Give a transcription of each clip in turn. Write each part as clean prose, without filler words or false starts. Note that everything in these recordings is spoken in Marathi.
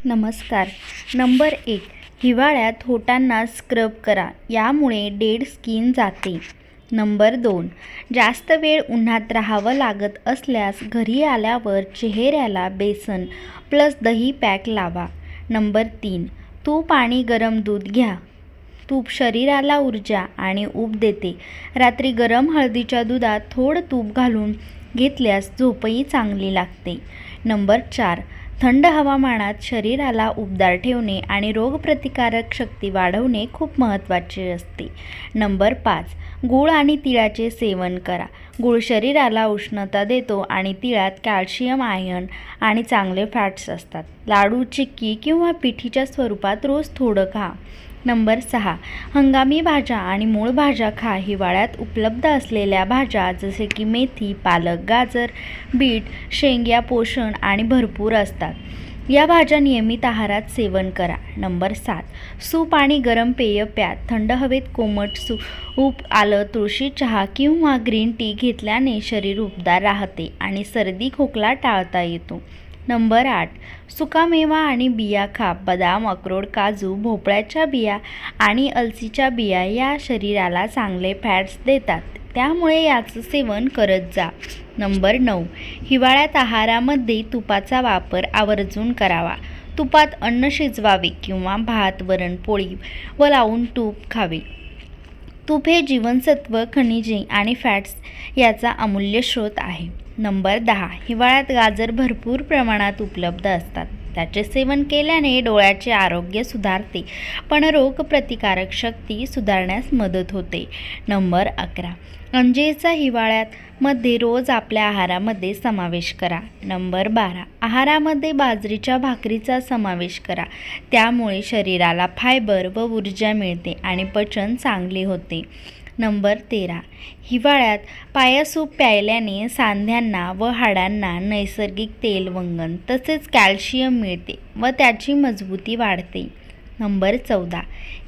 नमस्कार. नंबर 1. हिवाळ्यात होटांना स्क्रब करा, यामुळे डेड स्किन जाते. नंबर 2. जास्त वेळ उन्हात राहावं लागत असल्यास घरी आल्यावर चेहऱ्याला बेसन प्लस दही पॅक लावा. नंबर 3. तूप आणि गरम दूध घ्या. तूप शरीराला ऊर्जा आणि ऊब देते. रात्री गरम हळदीच्या दुधात थोडं तूप घालून घेतल्यास झोपही चांगली लागते. नंबर 4. थंड हवामानात शरीराला उबदार ठेवणे आणि रोगप्रतिकारक शक्ती वाढवणे खूप महत्त्वाचे असते. नंबर 5. गूळ आणि तिळाचे सेवन करा. गूळ शरीराला उष्णता देतो आणि तिळात कॅल्शियम, आयर्न आणि चांगले फॅट्स असतात. लाडू, चिक्की किंवा पिठीच्या स्वरूपात रोज थोडं खा. नंबर 6. हंगामी भाज्या आणि मूळ भाज्या खा. हिवाळ्यात उपलब्ध असलेल्या भाज्या जसे की मेथी, पालक, गाजर, बीट, शेंग पोषण आणि भरपूर असतात. या भाज्या नियमित आहारात सेवन करा. नंबर 7. सूप आणि गरम पेय प्या. थंड हवेत कोमट सूप, आलं, तुळशी चहा किंवा ग्रीन टी घेतल्याने शरीर उबदार राहते आणि सर्दी खोकला टाळता येतो. नंबर 8. सुकामेवा आणि बिया खा. बदाम, अक्रोड, काजू, भोपळ्याच्या बिया आणि अलसीच्या बिया या शरीराला चांगले फॅट्स देतात, त्यामुळे याचं सेवन करत जा. नंबर 9. हिवाळ्यात आहारामध्ये तुपाचा वापर आवर्जून करावा. तुपात अन्न शिजवावे किंवा भात, वरण, पोळी व लावून तूप खावे. तूप हे जीवनसत्व, खनिजे आणि फॅट्स याचा अमूल्य स्रोत आहे. नंबर 10. हिवाळ्यात गाजर भरपूर प्रमाणात उपलब्ध असतात. त्याचे सेवन केल्याने डोळ्याचे आरोग्य सुधारते, पण रोगप्रतिकारक शक्ती सुधारण्यास मदत होते. नंबर 11. अंजीरचा हिवाळ्यामध्ये रोज आपल्या आहारामध्ये समावेश करा. नंबर 12. आहारामध्ये बाजरीच्या भाकरीचा समावेश करा. त्यामुळे शरीराला फायबर व ऊर्जा मिळते आणि पचन चांगले होते. नंबर 13. हिवाळ्यात पायासूप प्यायल्याने सांध्यांना व हाडांना नैसर्गिक तेलवंगन तसेच कॅल्शियम मिळते व त्याची मजबूती वाढते. नंबर 14.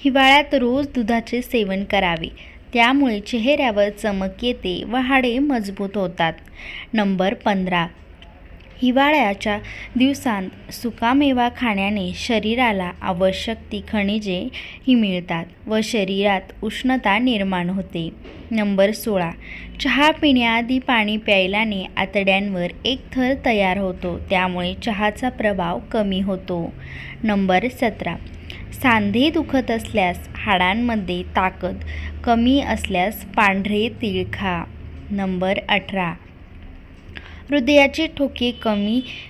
हिवाळ्यात रोज दुधाचे सेवन करावे. त्यामुळे चेहऱ्यावर चमक येते व हाडे मजबूत होतात. नंबर 15. हिवाळ्याच्या दिवसांत सुकामेवा खाण्याने शरीराला आवश्यक ती खनिजे ही मिळतात व शरीरात उष्णता निर्माण होते. नंबर 16. चहा पिण्याआधी पाणी प्यायल्याने आतड्यांवर एक थर तयार होतो, त्यामुळे चहाचा प्रभाव कमी होतो. नंबर 17. सांधे दुखत असल्यास, हाडांमध्ये ताकद कमी असल्यास पांढरे तीळ खा. नंबर 18. हृदयाचे ठोके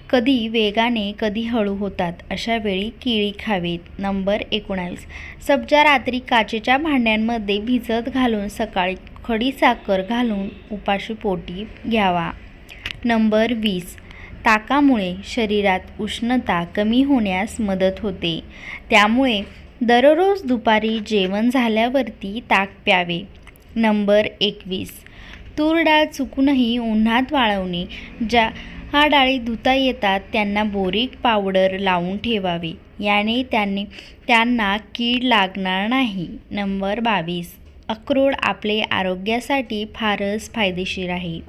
कधी वेगाने कधी हळू होतात, अशा वेळी केळी खावीत. नंबर 19. सब्जा रात्री काचेच्या भांड्यांमध्ये भिजत घालून सकाळी खडीसाखर घालून उपाशी पोटी घ्यावा. नंबर 20. ताकामुळे शरीरात उष्णता कमी होण्यास मदत होते, त्यामुळे दररोज दुपारी जेवण झाल्यावरती ताक प्यावे. नंबर 21. तूर डाळ चुकूनही उन्हात वाळवणे. ज्या डाळी धुता येतात त्यांना बोरिक पावडर लावून ठेवावे, याने त्यांना कीड लागणार नाही. नंबर 22. अक्रोड आपले आरोग्यासाठी फारच फायदेशीर आहे.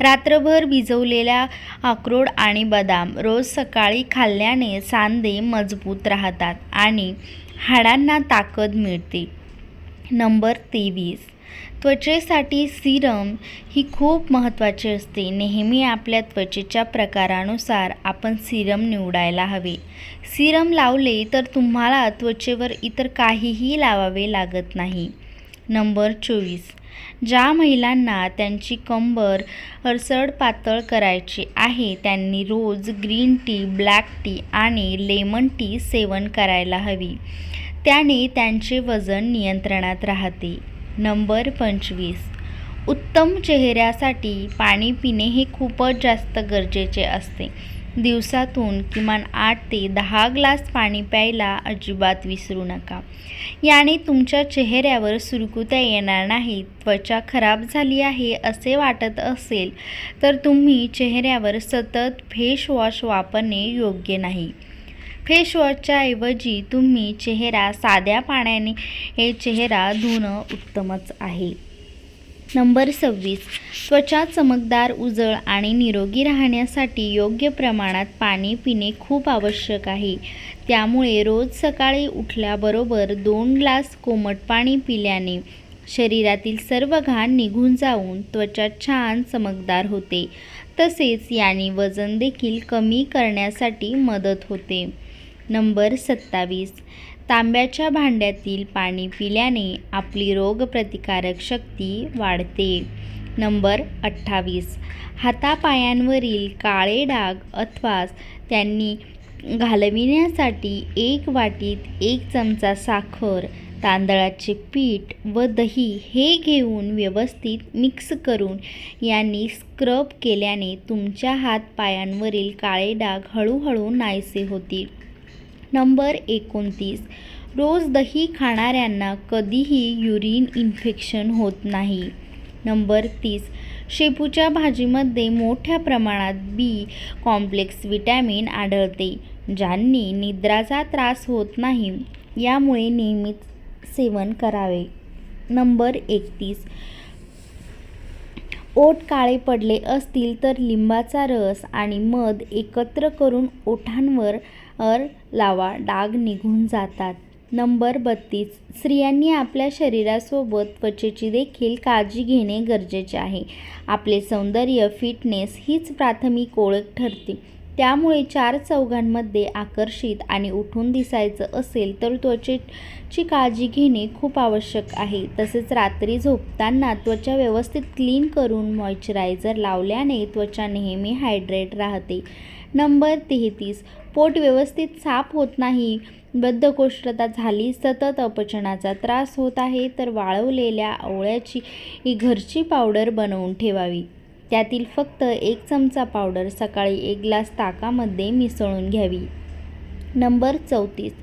रात्रभर भिजवलेल्या अक्रोड आणि बदाम रोज सकाळी खाल्ल्याने सांधे मजबूत राहतात आणि हाडांना ताकद मिळते. नंबर 23. त्वचेसाठी सिरम ही खूप महत्त्वाची असते. नेहमी आपल्या त्वचेच्या प्रकारानुसार आपण सिरम निवडायला हवे. सिरम लावले तर तुम्हाला त्वचेवर इतर काहीही लावावे लागत नाही. नंबर 24. ज्या महिलांना त्यांची कंबर पातळ करायची आहे त्यांनी रोज ग्रीन टी, ब्लॅक टी आणि लेमन टी सेवन करायला हवी. त्याने त्यांचे वजन नियंत्रणात राहते. नंबर 25. उत्तम चेहऱ्यासाठी पाणी पिणे हे खूपच जास्त गरजेचे असते. दिवसातून किमान 8 ते 10 ग्लास पाणी प्यायला अजिबात विसरू नका. याने तुमच्या चेहऱ्यावर सुरकुत्या येणार नाहीत. त्वचा खराब झाली आहे असे वाटत असेल तर तुम्ही चेहऱ्यावर सतत फेस वॉश वापरणे योग्य नाही. फेस वॉशच्या ऐवजी तुम्ही साध्या पाण्याने चेहरा धुणं उत्तमच आहे. नंबर 26. त्वचा चमकदार, उजळ आणि निरोगी राहण्यासाठी योग्य प्रमाणात पाणी पिणे खूप आवश्यक आहे. त्यामुळे रोज सकाळी उठल्याबरोबर 2 ग्लास कोमट पाणी पिल्याने शरीरातील सर्व घाण निघून जाऊन त्वचा छान चमकदार होते. तसेच याने वजन देखील कमी करण्यासाठी मदत होते. नंबर 27. तांब्याच्या भांड्यातील पाणी पिल्याने आपली रोगप्रतिकारक शक्ती वाढते. नंबर 28. हातापायांवरील काळे डाग अथवा त्यांनी घालविण्यासाठी 1 वाटीत 1 चमचा साखर, तांदळाचे पीठ व दही हे घेऊन व्यवस्थित मिक्स करून यांनी स्क्रब केल्याने तुमच्या हात-पायांवरील काळे डाग हळूहळू नाहीसे होतील. नंबर 29. रोज दही खाणाऱ्यांना कधीही युरिन इन्फेक्शन होत नाही. नंबर 30. शेपूच्या भाजीमध्ये मोठ्या प्रमाणात बी कॉम्प्लेक्स व्हिटॅमिन आढळते, ज्यांनी निद्राचा त्रास होत नाही. यामुळे नेहमीच सेवन करावे. नंबर 31. ओठ काळे पडले असतील तर लिंबाचा रस आणि मध एकत्र करून ओठांवर लावा, डाग निघून जातात. नंबर 32. स्त्रियांनी आपल्या शरीरासोबत त्वचेची देखील काळजी घेणे गरजेचे आहे. आपले सौंदर्य, फिटनेस हीच प्राथमिक ओळख ठरते. त्यामुळे 4 चौघांमध्ये आकर्षित आणि उठून दिसायचं असेल तर त्वचेची काळजी घेणे खूप आवश्यक आहे. तसेच रात्री झोपताना त्वचा व्यवस्थित क्लीन करून मॉइश्चरायझर लावल्याने त्वचा नेहमी हायड्रेट राहते. नंबर 33. पोट व्यवस्थित साफ होत नाही, बद्धकोष्ठता झाली, सतत अपचनाचा त्रास होत आहे तर वाळवलेल्या आवळ्याची घरची पावडर बनवून ठेवावी. त्यातील फक्त 1 चमचा पावडर सकाळी 1 ग्लास ताकामध्ये मिसळून घ्यावी. नंबर 34.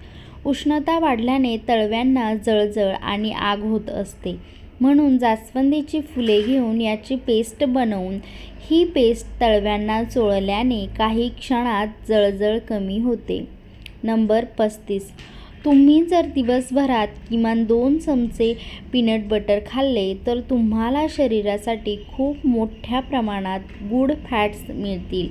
उष्णता वाढल्याने तळव्यांना जळजळ आणि आग होत असते. म्हणून जास्वंदीची फुले घेऊन याची पेस्ट बनवून ही पेस्ट तळव्यांना चोळल्याने काही क्षणात जळजळ कमी होते. नंबर 35. तुम्ही जर दिवसभरात किमान 2 चमचे पीनट बटर खाल्ले तर तुम्हाला शरीरासाठी खूप मोठ्या प्रमाणात गुड फॅट्स मिळतील.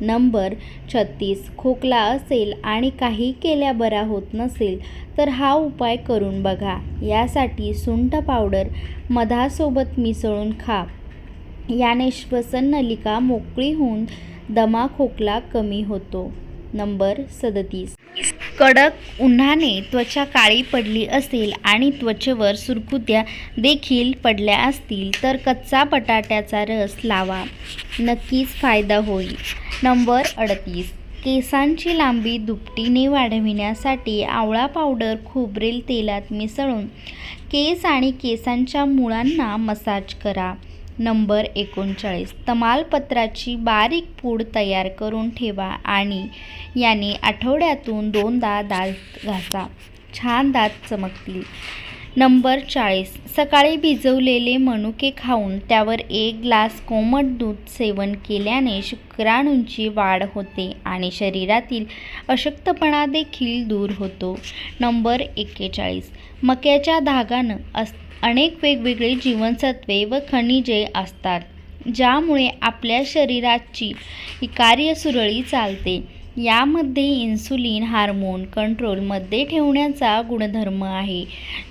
नंबर 36. खोकला असेल आणि काही केल्या बरा होत नसेल तर हा उपाय करून बघा. यासाठी सुंठ पावडर मधासोबत मिसळून खा. याने श्वसन नलिका मोकळी होऊन दमा, खोकला कमी होतो. नंबर 37. कडक उन्हाने त्वचा काळी पडली असेल आणि त्वचेवर सुरकुत्या देखील पडल्या असतील तर कच्चा बटाट्याचा रस लावा, नक्कीच फायदा होईल. नंबर 38. केसांची लांबी दुपटीने वाढविण्यासाठी आवळा पावडर खोबरेल तेलात मिसळून केस आणि केसांच्या मुळांना मसाज करा. नंबर 39. तमालपत्राची बारीक पूड तयार करून ठेवा आणि याने आठवड्यातून 2दा दात घासा, छान दात चमकतील. नंबर 40. सकाळी भिजवलेले मनुके खाऊन त्यावर 1 ग्लास कोमट दूध सेवन केल्याने शुक्राणूंची वाढ होते आणि शरीरातील अशक्तपणा देखील दूर होतो. नंबर 41. मक्याच्या धागानं अनेक वेगवेगळी जीवनसत्वे व खनिजे असतात, ज्यामुळे आपल्या शरीराची कार्य सुरळीत चालते. यामध्ये इन्सुलिन हार्मोन कंट्रोलमध्ये ठेवण्याचा गुणधर्म आहे,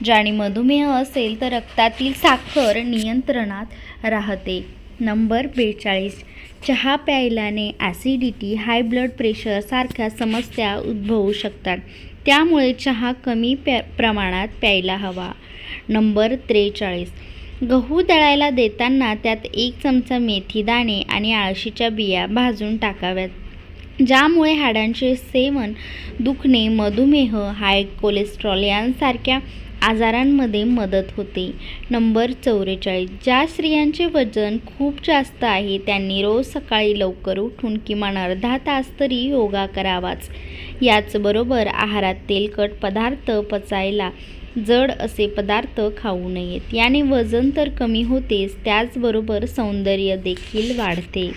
ज्याने मधुमेह असेल तर रक्तातील साखर नियंत्रणात राहते. नंबर 42. चहा प्यायल्याने ॲसिडिटी, हाय ब्लड प्रेशर सारख्या समस्या उद्भवू शकतात. त्यामुळे चहा कमी प्रमाणात प्यायला हवा. नंबर 43. गहू दळायला देताना त्यात 1 चमचा मेथी दाणे आणि आळशीच्या बिया भाजून टाकाव्यात, ज्यामुळे हाडांचे सेवन दुखणे, मधुमेह, हाय कोलेस्ट्रॉल यांसारख्या आजारांमध्ये मदत होते. नंबर 44. ज्या स्त्रियांचे वजन खूप जास्त आहे त्यांनी रोज सकाळी लवकर उठून किमान अर्धा तास तरी योगा करावाच. याचबरोबर आहारात तेलकट पदार्थ, पचायला जड असे पदार्थ खाऊ नयेत. याने वजन तर कमी होतेच, त्याचबरोबर सौंदर्य देखील वाढते.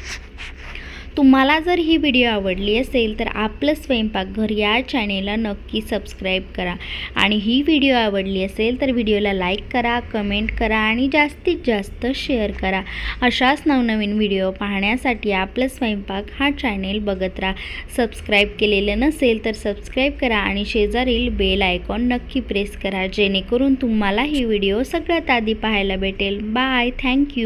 तुम्हाला जर ही व्हिडिओ आवडली असेल तर आपलं स्वयंपाकघर या चॅनेलला नक्की सबस्क्राईब करा आणि ही व्हिडिओ आवडली असेल तर व्हिडिओला लाईक करा, कमेंट करा आणि जास्तीत जास्त शेअर करा. अशाच नवनवीन व्हिडिओ पाहण्यासाठी आपलं स्वयंपाक हा चॅनेल बघत राहा. सबस्क्राईब केलेलं नसेल तर सबस्क्राईब करा आणि शेजारील बेल आयकॉन नक्की प्रेस करा जेणेकरून तुम्हाला ही व्हिडिओ सगळ्यात आधी पाहायला भेटेल. बाय. थँक्यू.